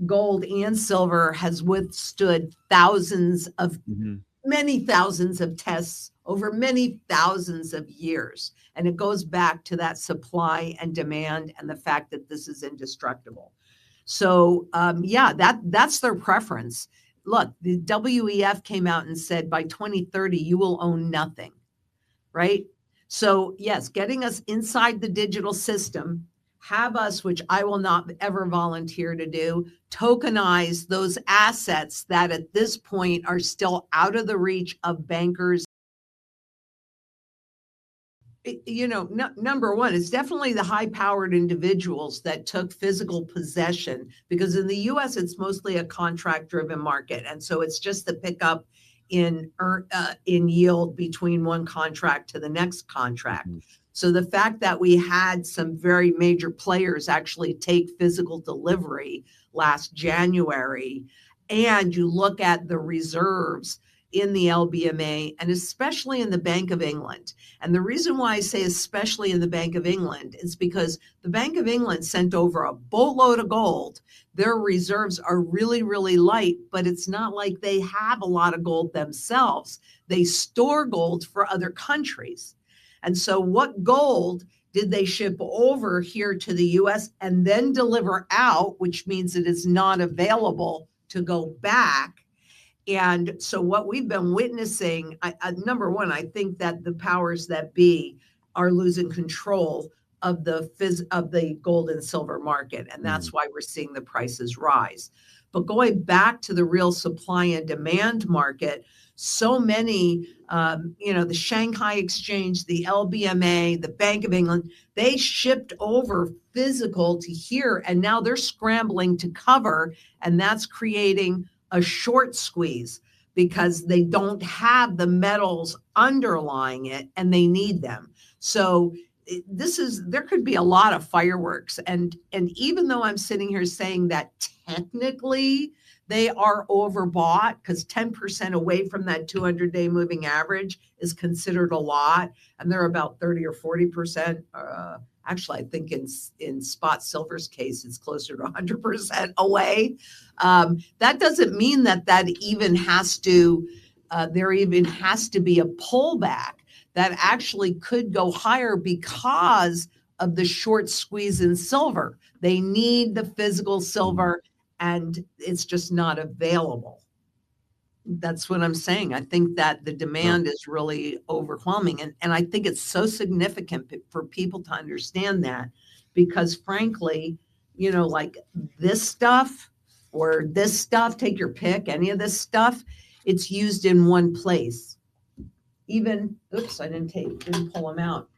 gold and silver has withstood Mhm. many thousands of tests over many thousands of years. And it goes back to that supply and demand and the fact that this is indestructible. So yeah, that's their preference. Look, the WEF came out and said by 2030 you will own nothing, right? So yes, getting us inside the digital system, have us, which I will not ever volunteer to do, tokenize those assets that at this point are still out of the reach of bankers. Number one, it's definitely the high powered individuals that took physical possession, because in the US, it's mostly a contract driven market. And so it's just the pickup in yield between one contract to the next contract. Mhm. So the fact that we had some very major players actually take physical delivery last January, and you look at the reserves in the LBMA and especially in the Bank of England. And the reason why I say especially in the Bank of England is because the Bank of England sent over a boatload of gold. Their reserves are really, really light, but it's not like they have a lot of gold themselves. They store gold for other countries. And so what gold did they ship over here to the US and then deliver out, which means it is not available to go back? And so what we've been witnessing, number one, I think that the powers that be are losing control of the gold and silver market, and Mm. that's why we're seeing the prices rise. But going back to the real supply and demand market, so many, the Shanghai Exchange, the LBMA, the Bank of England, they shipped over physical to here, and now they're scrambling to cover, and that's creating a short squeeze because they don't have the metals underlying it and they need them. So there could be a lot of fireworks, and even though I'm sitting here saying that technically they are overbought because 10% away from that 200-day moving average is considered a lot, and they're about 30 or 40%. Actually, I think in spot silver's case, it's closer to 100% away. That doesn't mean that even has to, there even has to be a pullback that actually could go higher because of the short squeeze in silver. They need the physical silver, and it's just not available. That's what I'm saying. I think that the Well, demand is really overwhelming. And I think it's so significant for people to understand that, because frankly, like this stuff or this stuff, take your pick, any of this stuff, it's used in one place. Even, oops, I didn't pull them out.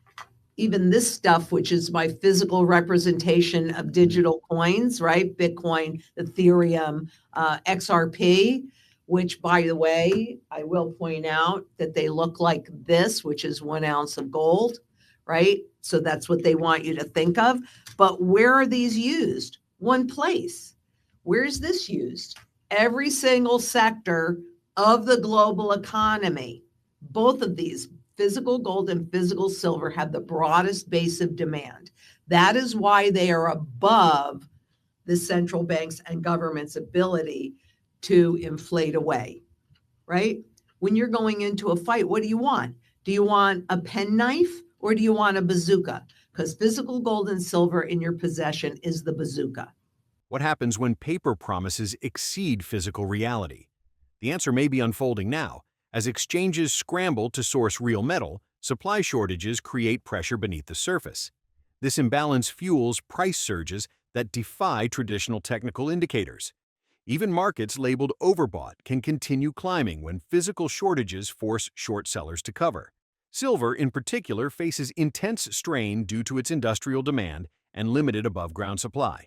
Even this stuff, which is my physical representation of digital coins, right? Bitcoin, Ethereum, XRP, which, by the way, I will point out that they look like this, which is 1 ounce of gold, right? So that's what they want you to think of. But where are these used? One place. Where is this used? Every single sector of the global economy. Both of these, physical gold and physical silver, have the broadest base of demand. That is why they are above the central banks and government's ability to inflate away, right? When you're going into a fight, what do you want? Do you want a penknife or do you want a bazooka? Because physical gold and silver in your possession is the bazooka. what happens when paper promises exceed physical reality? The answer may be unfolding now. As exchanges scramble to source real metal, supply shortages create pressure beneath the surface. This imbalance fuels price surges that defy traditional technical indicators. Even markets labeled overbought can continue climbing when physical shortages force short sellers to cover. Silver, in particular, faces intense strain due to its industrial demand and limited above-ground supply.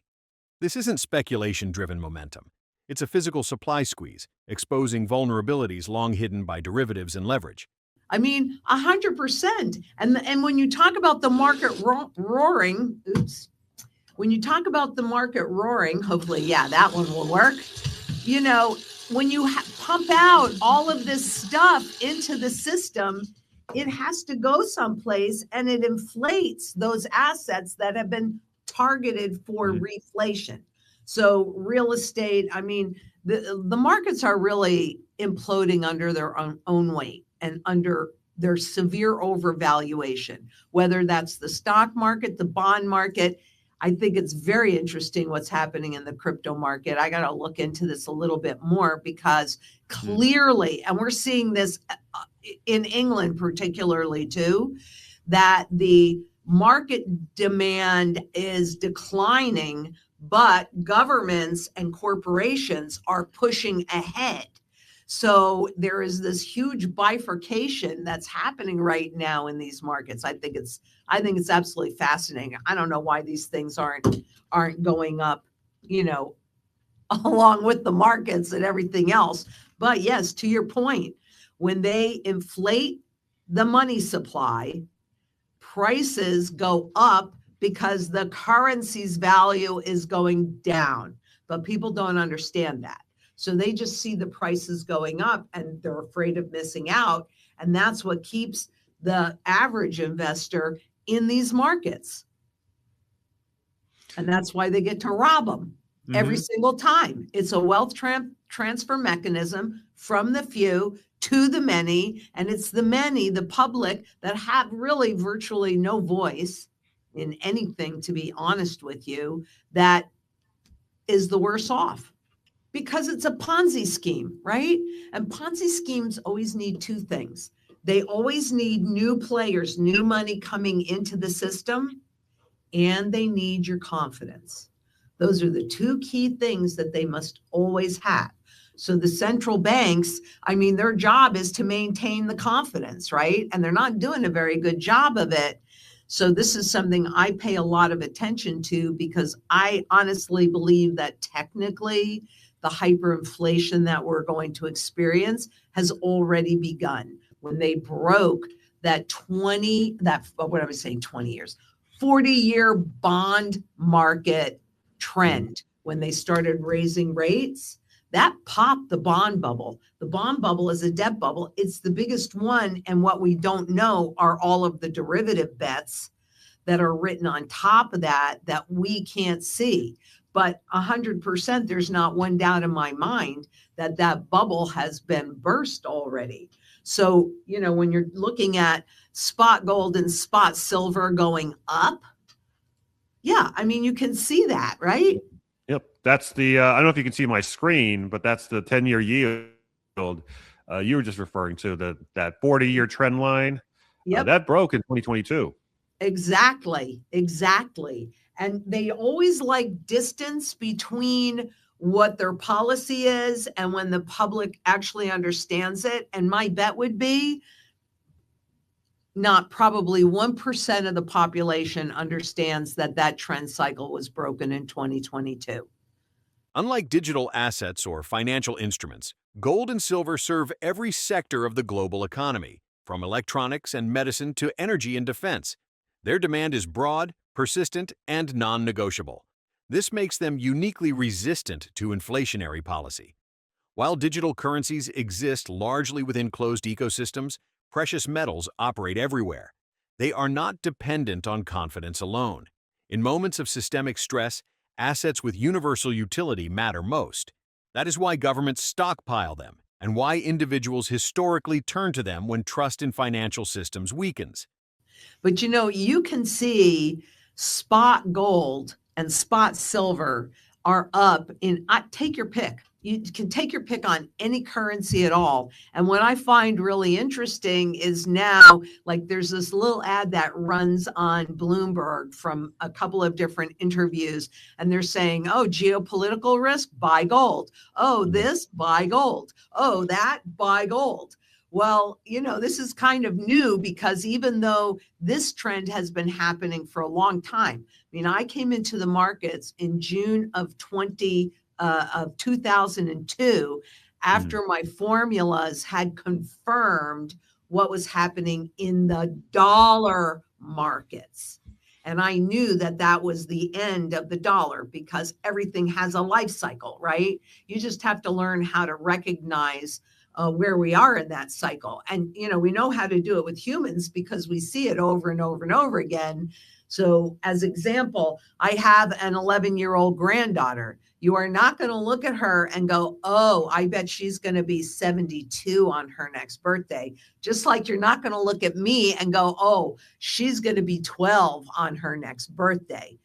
This isn't speculation-driven momentum. It's a physical supply squeeze, exposing vulnerabilities long hidden by derivatives and leverage. I mean, 100%. And when you talk about the market roaring, oops, when you talk about the market roaring, hopefully, yeah, that one will work. You know, when you pump out all of this stuff into the system, it has to go someplace, and it inflates those assets that have been targeted for reflation. So real estate, I mean, the markets are really imploding under their own weight and under their severe overvaluation, whether that's the stock market, the bond market. I think it's very interesting what's happening in the crypto market. I got to look into this a little bit more because clearly, and we're seeing this in England particularly too, that the market demand is declining, but governments and corporations are pushing ahead. So there is this huge bifurcation that's happening right now in these markets. I think it's absolutely fascinating. I don't know why these things aren't going up, along with the markets and everything else. But yes, to your point, when they inflate the money supply, prices go up because the currency's value is going down. But people don't understand that. So they just see the prices going up and they're afraid of missing out. And that's what keeps the average investor in these markets. And that's why they get to rob them every single time. It's a wealth transfer mechanism from the few to the many. And it's the many, the public, that have really virtually no voice in anything, to be honest with you, that is the worse off. Because it's a Ponzi scheme, right? And Ponzi schemes always need two things. They always need new players, new money coming into the system, and they need your confidence. Those are the two key things that they must always have. So the central banks, I mean, their job is to maintain the confidence, right? And they're not doing a very good job of it. So this is something I pay a lot of attention to because I honestly believe that technically the hyperinflation that we're going to experience has already begun. When they broke that 40-year bond market trend, when they started raising rates, that popped the bond bubble. The bond bubble is a debt bubble. It's the biggest one. And what we don't know are all of the derivative bets that are written on top of that we can't see. But 100%, there's not one doubt in my mind that that bubble has been burst already. So, when you're looking at spot gold and spot silver going up, yeah, I mean, you can see that, right? Yep. That's the, I don't know if you can see my screen, but that's the 10-year yield you were just referring to, that 40-year trend line. Yep. That broke in 2022. Exactly. And they always like distance between what their policy is and when the public actually understands it. And my bet would be not probably 1% of the population understands that trend cycle was broken in 2022. Unlike digital assets or financial instruments, gold and silver serve every sector of the global economy, from electronics and medicine to energy and defense. Their demand is broad, persistent, and non-negotiable. This makes them uniquely resistant to inflationary policy. While digital currencies exist largely within closed ecosystems, precious metals operate everywhere. They are not dependent on confidence alone. In moments of systemic stress, assets with universal utility matter most. That is why governments stockpile them and why individuals historically turn to them when trust in financial systems weakens. But you can see spot gold and spot silver are up in, take your pick. You can take your pick on any currency at all. And what I find really interesting is now, like, there's this little ad that runs on Bloomberg from a couple of different interviews, and they're saying, oh, geopolitical risk, buy gold. Oh, this, buy gold. Oh, that, buy gold. Well, this is kind of new because even though this trend has been happening for a long time, I mean, I came into the markets in June of 2002 after my formulas had confirmed what was happening in the dollar markets. And I knew that was the end of the dollar because everything has a life cycle, right? You just have to learn how to recognize where we are in that cycle. And, we know how to do it with humans because we see it over and over and over again. So as example, I have an 11-year-old granddaughter. You are not going to look at her and go, oh, I bet she's going to be 72 on her next birthday. Just like you're not going to look at me and go, oh, she's going to be 12 on her next birthday.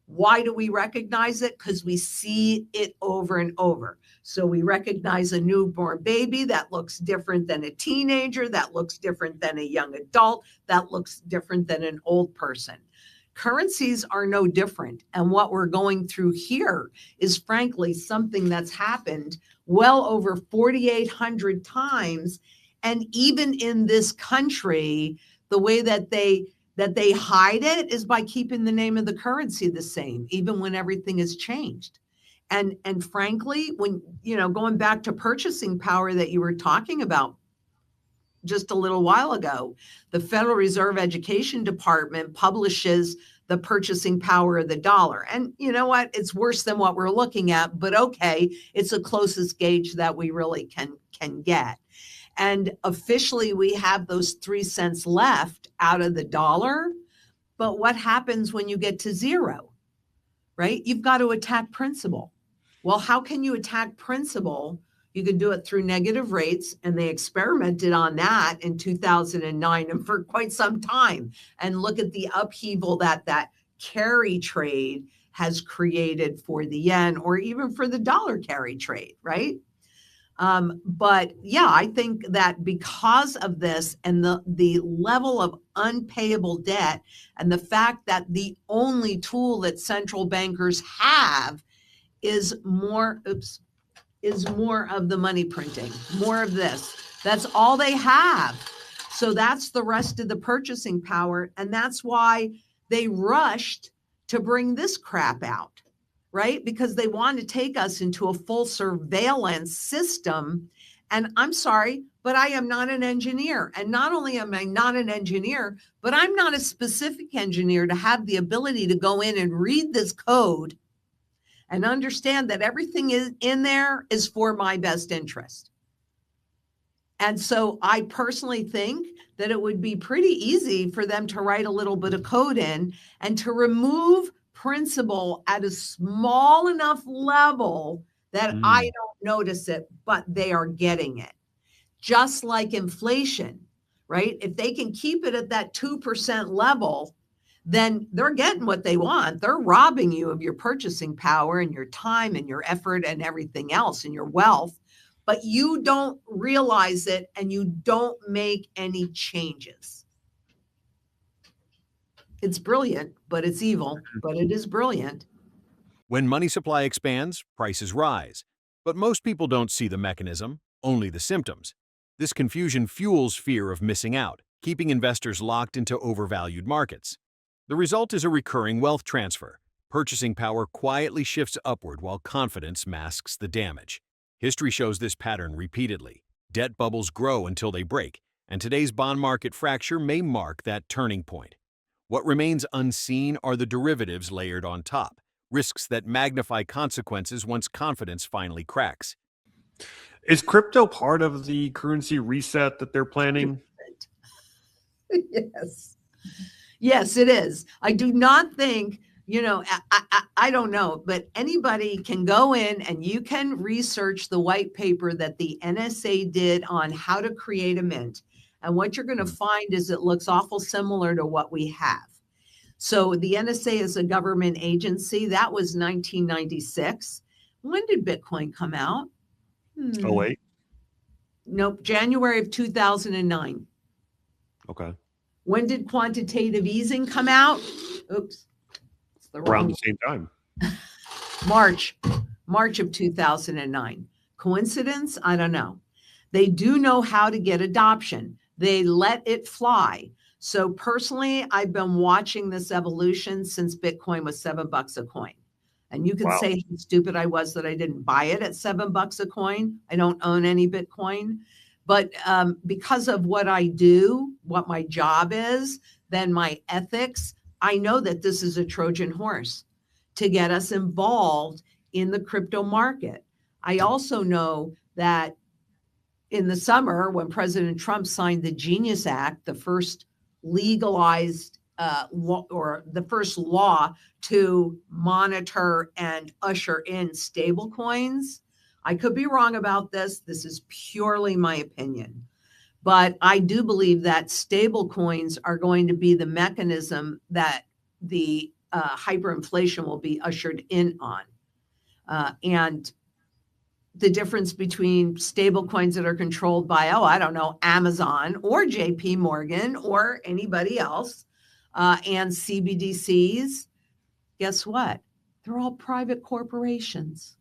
Why do we recognize it? Because we see it over and over. So we recognize a newborn baby that looks different than a teenager, that looks different than a young adult, that looks different than an old person. Currencies are no different. And what we're going through here is frankly something that's happened well over 4,800 times. And even in this country, the way that they hide it is by keeping the name of the currency the same, even when everything has changed. And frankly, when, going back to purchasing power that you were talking about just a little while ago, the Federal Reserve Education Department publishes the purchasing power of the dollar. And you know what? It's worse than what we're looking at, but okay, it's the closest gauge that we really can get. And officially, we have those 3 cents left out of the dollar. But what happens when you get to zero, right? You've got to attack principal. Well, how can you attack principal? You could do it through negative rates, and they experimented on that in 2009 and for quite some time. And look at the upheaval that carry trade has created for the yen or even for the dollar carry trade, right? But yeah, I think that because of this and the level of unpayable debt and the fact that the only tool that central bankers have is more of the money printing, more of this. That's all they have. So that's the rest of the purchasing power. And that's why they rushed to bring this crap out, right? Because they want to take us into a full surveillance system. And I'm sorry, but I am not an engineer. And not only am I not an engineer, but I'm not a specific engineer to have the ability to go in and read this code and understand that everything is in there is for my best interest. And so I personally think that it would be pretty easy for them to write a little bit of code in and to remove principal at a small enough level that I don't notice it, but they are getting it. Just like inflation, right? If they can keep it at that 2% level, then they're getting what they want. They're robbing you of your purchasing power and your time and your effort and everything else and your wealth, but you don't realize it and you don't make any changes. It's brilliant, but it's evil, but it is brilliant. When money supply expands, prices rise. But most people don't see the mechanism, only the symptoms. This confusion fuels fear of missing out, keeping investors locked into overvalued markets. The result is a recurring wealth transfer. Purchasing power quietly shifts upward while confidence masks the damage. History shows this pattern repeatedly. Debt bubbles grow until they break, and today's bond market fracture may mark that turning point. What remains unseen are the derivatives layered on top, risks that magnify consequences once confidence finally cracks. Is crypto part of the currency reset that they're planning? Yes. Yes, it is. I do not think, I don't know, but anybody can go in and you can research the white paper that the NSA did on how to create a mint. And what you're going to find is it looks awful similar to what we have. So the NSA is a government agency. That was 1996. When did Bitcoin come out? Oh, wait. Nope, January of 2009. Okay. When did quantitative easing come out? Oops. It's the Around wrong the same time. March of 2009. Coincidence? I don't know. They do know how to get adoption. They let it fly. So personally, I've been watching this evolution since Bitcoin was $7 a coin. And you can say how stupid I was that I didn't buy it at $7 a coin. I don't own any Bitcoin. But because of what I do, what my job is, then my ethics, I know that this is a Trojan horse to get us involved in the crypto market. I also know that in the summer, when President Trump signed the Genius Act, the first legalized or the first law to monitor and usher in stable coins. I could be wrong about this. This is purely my opinion. But I do believe that stable coins are going to be the mechanism that the hyperinflation will be ushered in on. And the difference between stable coins that are controlled by, I don't know, Amazon or JP Morgan or anybody else, and CBDCs, guess what? They're all private corporations.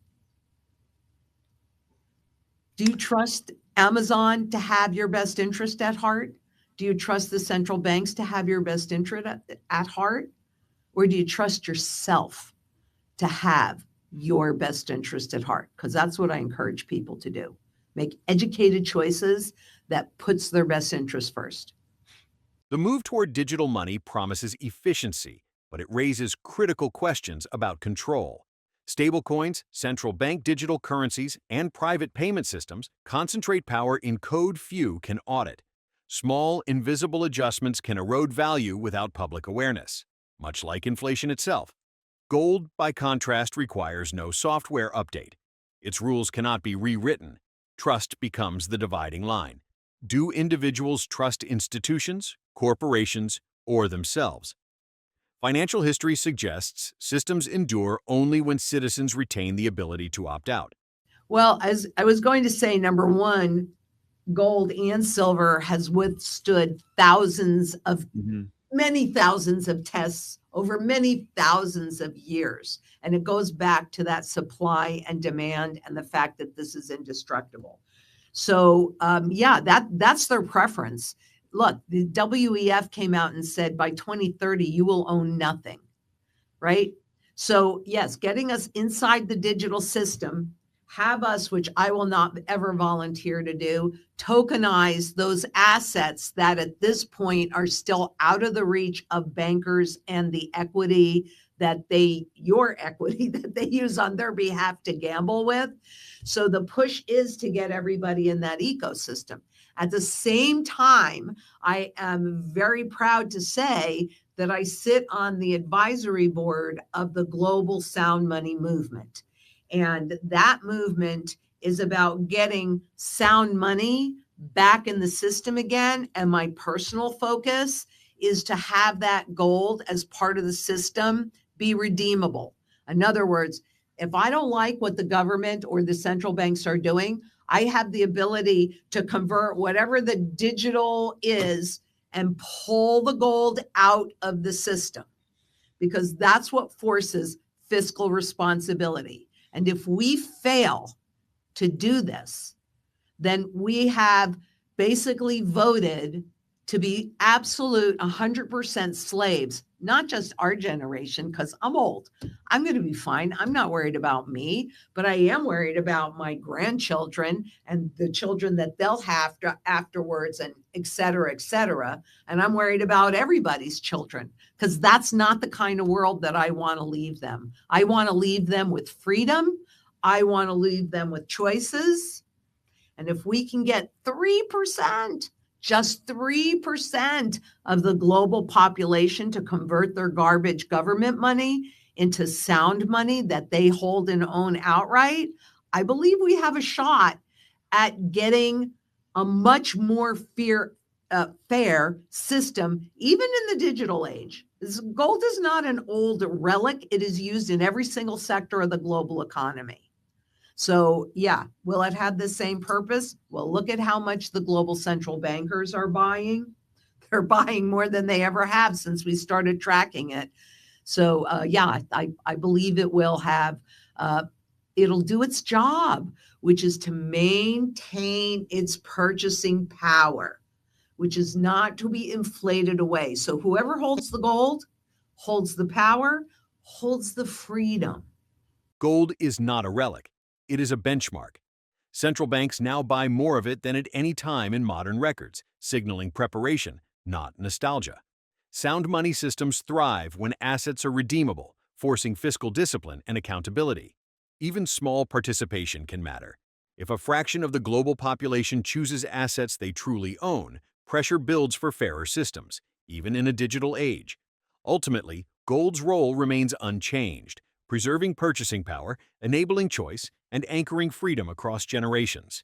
Do you trust Amazon to have your best interest at heart? Do you trust the central banks to have your best interest at heart? Or do you trust yourself to have your best interest at heart? Because that's what I encourage people to do. Make educated choices that puts their best interest first. The move toward digital money promises efficiency, but it raises critical questions about control. Stablecoins, central bank digital currencies, and private payment systems concentrate power in code few can audit. Small, invisible adjustments can erode value without public awareness, much like inflation itself. Gold, by contrast, requires no software update. Its rules cannot be rewritten. Trust becomes the dividing line. Do individuals trust institutions, corporations, or themselves? Financial history suggests systems endure only when citizens retain the ability to opt out. Well, as I was going to say, number one, gold and silver has withstood many thousands of tests over many thousands of years. And it goes back to that supply and demand and the fact that this is indestructible. So that's their preference. Look, the WEF came out and said by 2030, you will own nothing, right? So yes, getting us inside the digital system, have us, which I will not ever volunteer to do, tokenize those assets that at this point are still out of the reach of bankers and the equity that your equity that they use on their behalf to gamble with. So the push is to get everybody in that ecosystem. At the same time, I am very proud to say that I sit on the advisory board of the Global Sound Money Movement. And that movement is about getting sound money back in the system again. And my personal focus is to have that gold as part of the system be redeemable. In other words, if I don't like what the government or the central banks are doing, I have the ability to convert whatever the digital is and pull the gold out of the system, because that's what forces fiscal responsibility. And if we fail to do this, then we have basically voted to be absolute 100% slaves, not just our generation, because I'm old. I'm going to be fine. I'm not worried about me, but I am worried about my grandchildren and the children that they'll have afterwards, and et cetera, et cetera. And I'm worried about everybody's children, because that's not the kind of world that I want to leave them. I want to leave them with freedom. I want to leave them with choices. And if we can get 3%, just 3% of the global population to convert their garbage government money into sound money that they hold and own outright, I believe we have a shot at getting a much more fair system, even in the digital age. Gold is not an old relic. It is used in every single sector of the global economy. So yeah, will it have the same purpose? Well, look at how much the global central bankers are buying. They're buying more than they ever have since we started tracking it. So I believe it will have, it'll do its job, which is to maintain its purchasing power, which is not to be inflated away. So whoever holds the gold, holds the power, holds the freedom. Gold is not a relic. It is a benchmark. Central banks now buy more of it than at any time in modern records, signaling preparation, not nostalgia. Sound money systems thrive when assets are redeemable, forcing fiscal discipline and accountability. Even small participation can matter. If a fraction of the global population chooses assets they truly own, pressure builds for fairer systems, even in a digital age. Ultimately, gold's role remains unchanged, preserving purchasing power, enabling choice, and anchoring freedom across generations.